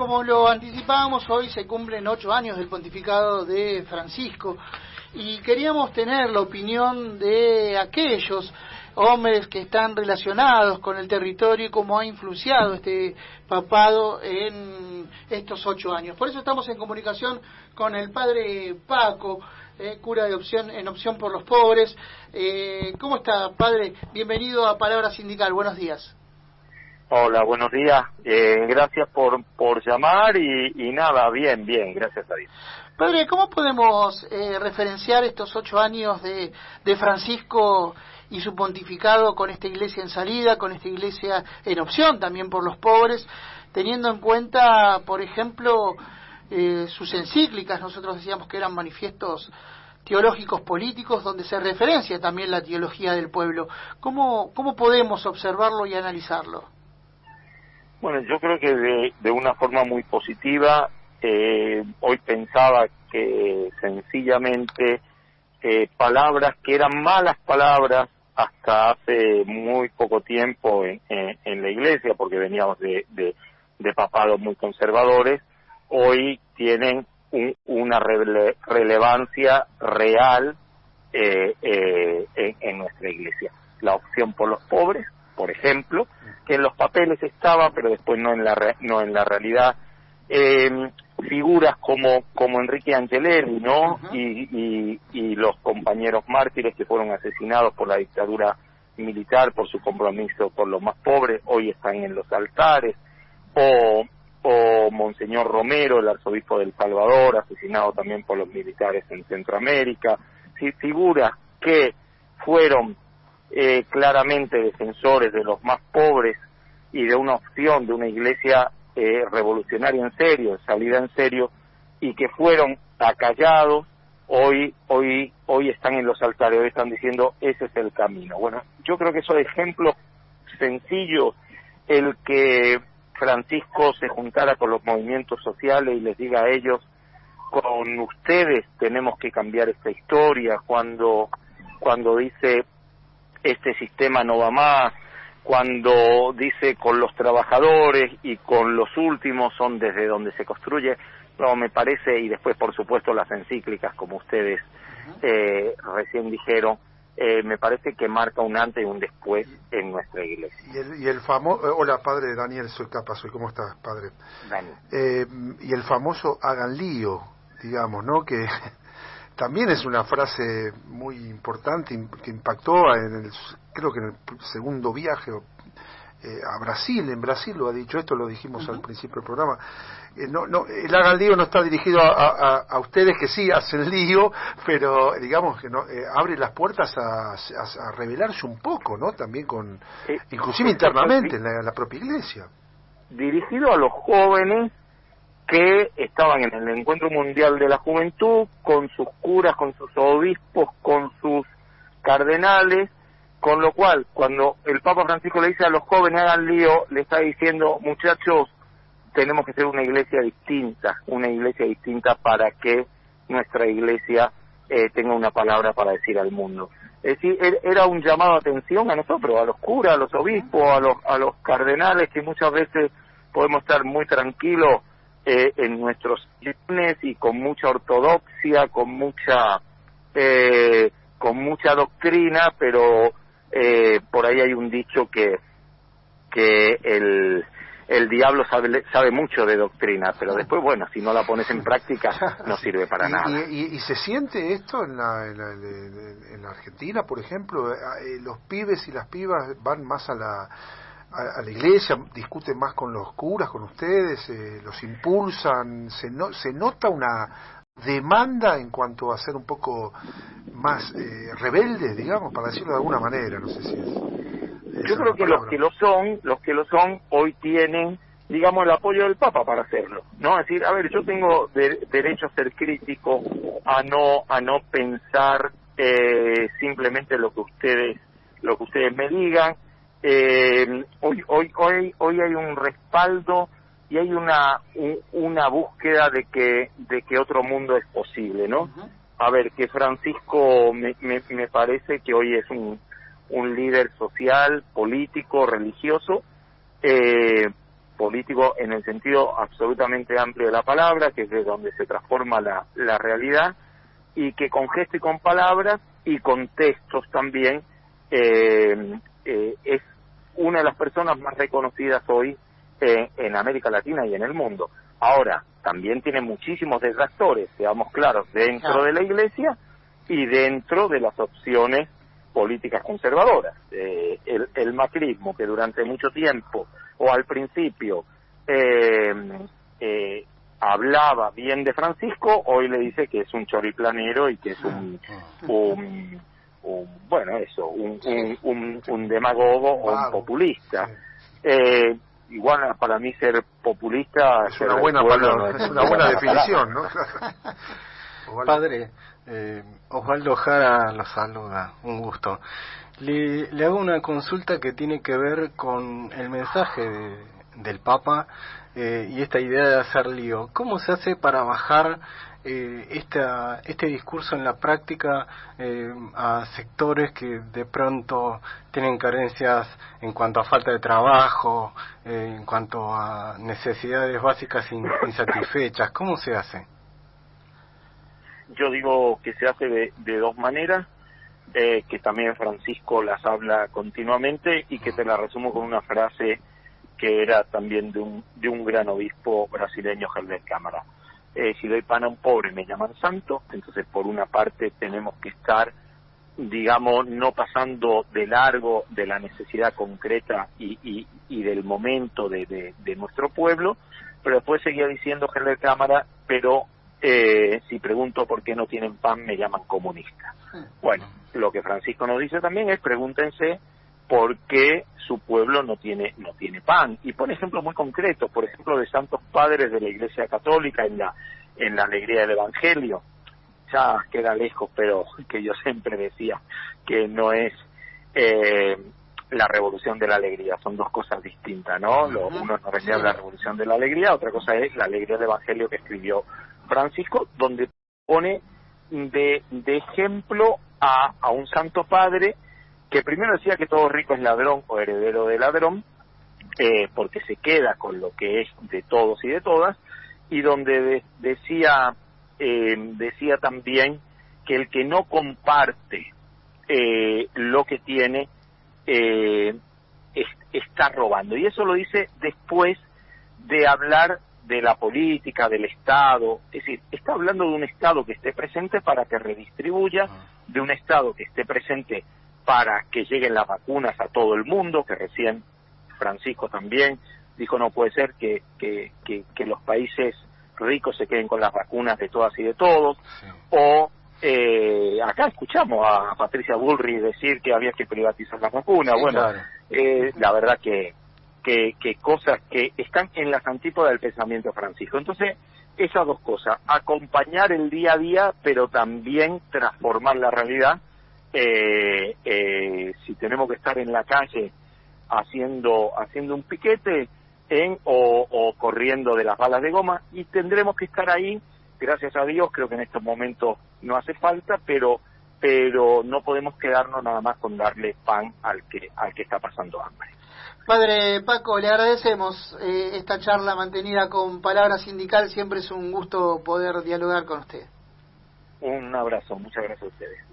como lo anticipábamos, hoy se cumplen 8 años del pontificado de Francisco y queríamos tener la opinión de aquellos hombres que están relacionados con el territorio y cómo ha influenciado este papado en estos 8 años. Por eso estamos en comunicación con el padre Paco, cura de Opción por los Pobres. ¿Cómo está, padre? Bienvenido a Palabra Sindical. Buenos días. Hola, buenos días. Gracias por llamar y nada, bien, gracias a Dios. Padre, ¿cómo podemos referenciar estos 8 años de Francisco y su pontificado con esta iglesia en salida, con esta iglesia en opción también por los pobres, teniendo en cuenta, por ejemplo, sus encíclicas? Nosotros decíamos que eran manifiestos teológicos políticos donde se referencia también la teología del pueblo. ¿Cómo podemos observarlo y analizarlo? Bueno, yo creo que de una forma muy positiva. Hoy pensaba que sencillamente palabras que eran malas palabras hasta hace muy poco tiempo en la iglesia, porque veníamos de papados muy conservadores, hoy tienen una relevancia real en nuestra iglesia. La opción por los pobres, por ejemplo, que en los papeles estaba, pero después no en la realidad. Figuras como Enrique Angelelli, ¿no? Y los compañeros mártires que fueron asesinados por la dictadura militar por su compromiso con los más pobres, hoy están en los altares, o Monseñor Romero, el arzobispo del Salvador, asesinado también por los militares en Centroamérica. Sí, figuras que fueron claramente defensores de los más pobres y de una opción de una iglesia revolucionaria en serio, salida en serio, y que fueron acallados, hoy están en los altares, hoy están diciendo ese es el camino. Bueno, yo creo que esos ejemplos sencillos, el que Francisco se juntara con los movimientos sociales y les diga a ellos, con ustedes tenemos que cambiar esta historia, cuando dice este sistema no va más, cuando dice con los trabajadores y con los últimos son desde donde se construye, no, me parece, y después por supuesto las encíclicas como ustedes recién dijeron, me parece que marca un antes y un después en nuestra iglesia. Y el famoso, hola padre Daniel, soy Capasoy, ¿cómo estás, padre? Daniel. Y el famoso hagan lío, digamos, ¿no? Que también es una frase muy importante que impactó creo que en el segundo viaje a Brasil. En Brasil lo ha dicho, esto lo dijimos al principio del programa. El hagan lío no está dirigido a ustedes que sí hacen lío, pero digamos que no abre las puertas a rebelarse un poco, ¿no? También inclusive internamente en la propia iglesia. Dirigido a los jóvenes que estaban en el Encuentro Mundial de la Juventud, con sus curas, con sus obispos, con sus cardenales, con lo cual, cuando el Papa Francisco le dice a los jóvenes hagan lío, le está diciendo, muchachos, tenemos que ser una iglesia distinta para que nuestra iglesia tenga una palabra para decir al mundo. Es decir, era un llamado a atención a nosotros, a los curas, a los obispos, a los cardenales, que muchas veces podemos estar muy tranquilos en nuestros sillones y con mucha ortodoxia, con mucha doctrina, pero por ahí hay un dicho que el diablo sabe mucho de doctrina, pero después, bueno, si no la pones en práctica no sirve para nada. ¿Y se siente esto en la Argentina, por ejemplo? Los pibes y las pibas van más a la iglesia, discuten más con los curas, con ustedes, los impulsan, se nota una demanda en cuanto a ser un poco más rebeldes, digamos, para decirlo de alguna manera, no sé si es yo creo que los que lo son hoy tienen, digamos, el apoyo del Papa para hacerlo, ¿no? Es decir, a ver, yo tengo derecho a ser crítico, a no pensar simplemente lo que ustedes me digan. Hoy hay un respaldo y hay una búsqueda de que otro mundo es posible, ¿no? A ver, que Francisco me parece que hoy es un líder social, político, religioso, político en el sentido absolutamente amplio de la palabra, que es de donde se transforma la realidad, y que con gesto y con palabras y con textos también es una de las personas más reconocidas hoy en América Latina y en el mundo. Ahora, también tiene muchísimos detractores, seamos claros, dentro de la Iglesia y dentro de las opciones políticas conservadoras. El macrismo, que durante mucho tiempo, o al principio, hablaba bien de Francisco, hoy le dice que es un choriplanero y que es un demagogo o un populista. Igual para mí ser populista es una buena palabra, es una buena definición, ¿no? Padre, Osvaldo Jara lo saluda, un gusto. Le hago una consulta que tiene que ver con el mensaje del Papa y esta idea de hacer lío. ¿Cómo se hace para bajar este discurso en la práctica a sectores que de pronto tienen carencias en cuanto a falta de trabajo, en cuanto a necesidades básicas insatisfechas? ¿Cómo se hace? Yo digo que se hace de dos maneras, que también Francisco las habla continuamente, y que te la resumo con una frase que era también de un gran obispo brasileño, Helder Câmara. Si doy pan a un pobre me llaman santo. Entonces, por una parte tenemos que estar, digamos, no pasando de largo de la necesidad concreta y del momento de nuestro pueblo, pero después seguía diciendo Helder Câmara, pero si pregunto por qué no tienen pan me llaman comunista. Bueno, lo que Francisco nos dice también es: pregúntense por qué su pueblo no tiene pan. Y pone ejemplos muy concretos, por ejemplo, de santos padres de la Iglesia Católica en la alegría del Evangelio. Ya queda lejos, pero que yo siempre decía que no es la revolución de la alegría, son dos cosas distintas, ¿no? Uno es la revolución de la alegría, otra cosa es la alegría del Evangelio que escribió Francisco, donde pone de ejemplo a un santo padre que primero decía que todo rico es ladrón o heredero de ladrón, porque se queda con lo que es de todos y de todas, y donde decía también que el que no comparte lo que tiene está robando. Y eso lo dice después de hablar de la política, del Estado. Es decir, está hablando de un Estado que esté presente para que redistribuya, de un Estado que esté presente para que lleguen las vacunas a todo el mundo, que recién Francisco también dijo no puede ser que los países ricos se queden con las vacunas de todas y de todos. Sí. O acá escuchamos a Patricia Bullrich decir que había que privatizar las vacunas. Sí, bueno, claro. La verdad que cosas que están en las antípodas del pensamiento de Francisco. Entonces, esas dos cosas, acompañar el día a día, pero también transformar la realidad. Si tenemos que estar en la calle haciendo un piquete o corriendo de las balas de goma, y tendremos que estar ahí. Gracias a Dios, creo que en estos momentos no hace falta, pero no podemos quedarnos nada más con darle pan al que está pasando hambre. Padre Paco, le agradecemos esta charla mantenida con Palabra Sindical. Siempre es un gusto poder dialogar con usted. Un abrazo, muchas gracias a ustedes.